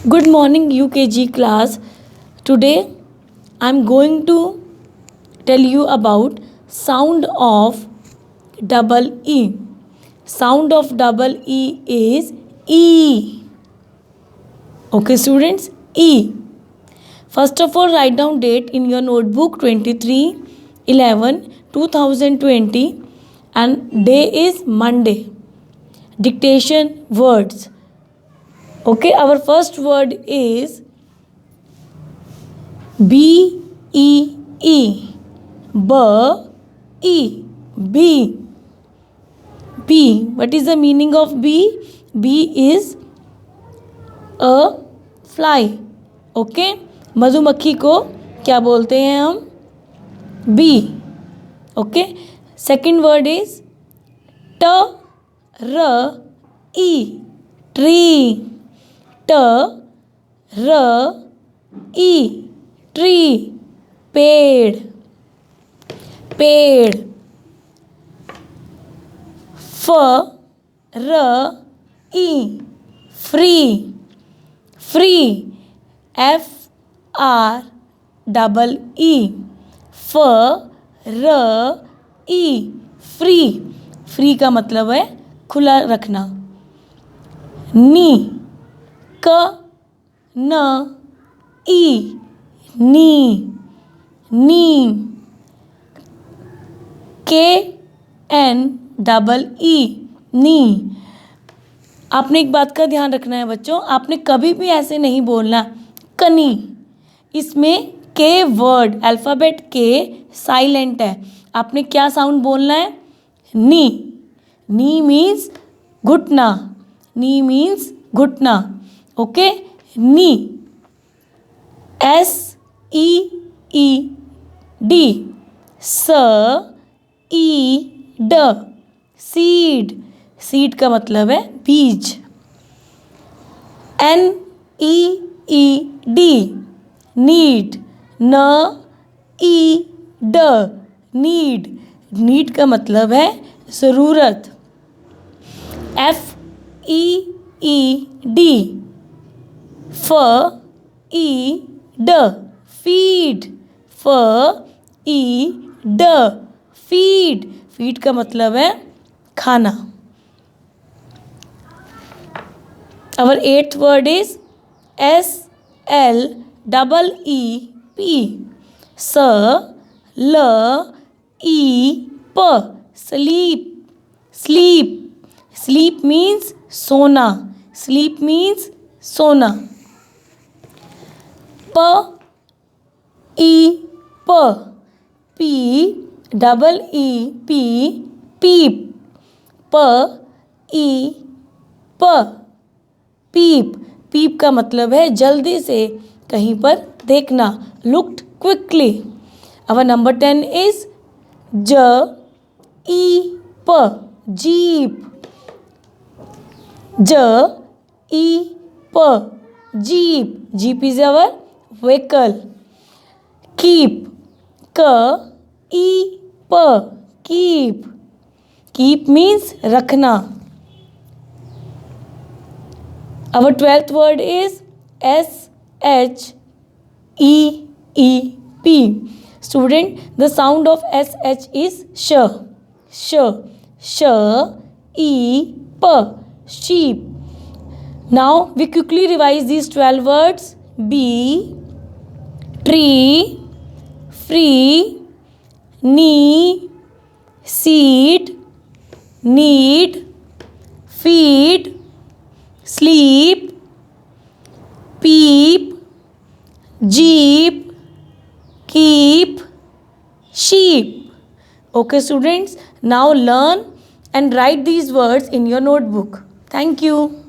Good morning, UKG class. Today I'm going to tell you about sound of double E. Sound of double E is E. Okay, students, E. First of all, write down date in your notebook 23/11/2020 and day is Monday. Dictation words. Okay, our first word is B E E. B E. B. B. What is the meaning of B? B is a fly. Okay, मधुमक्खी को क्या बोलते हैं हम? B. Okay, second word is T R E. Tree. T R E. Tree. पेड़. पेड़. F R E. Free. Free. F R double E. F R E. Free. Free का मतलब है खुला रखना. नी. क न ई. नी. नी. के एन डबल ई. नी. आपने एक बात का ध्यान रखना है बच्चों, आपने कभी भी ऐसे नहीं बोलना कनी. इसमें के वर्ड अल्फ़ाबेट के साइलेंट है. आपने क्या साउंड बोलना है? नी. नी मीन्स घुटना. नी मीन्स घुटना. ओके. नी. S E E D. S E D. Seed. Seed का मतलब है बीज. N E E D. Need. न E D. नीड. नीड का मतलब है ज़रूरत. F E E D. F E D. Feed. F E D. Feed. Feed का मतलब है खाना. Our eighth word is S L double E P. S L E P. Sleep. Sleep. Sleep means सोना. Sleep means सोना. P E P. P double E P. Peep. P E P. पीप. पीप का मतलब है जल्दी से कहीं पर देखना. Looked quickly. Our number 10 is ज ई प. जीप. ज ई प. Jeep. Jeep is our vehicle. Keep. क ई प. कीप. कीप मीन्स रखना. Our 12th word is S H E E P. Student, the sound of S H is sh. Sh. Sh E P. Sheep. Now we quickly revise these 12 words. Bee. Tree. Free. Knee. Seed. Need. Feed. Sleep. Peep. Jeep. Keep. Sheep. Okay students, now learn and write these words in your notebook. Thank you.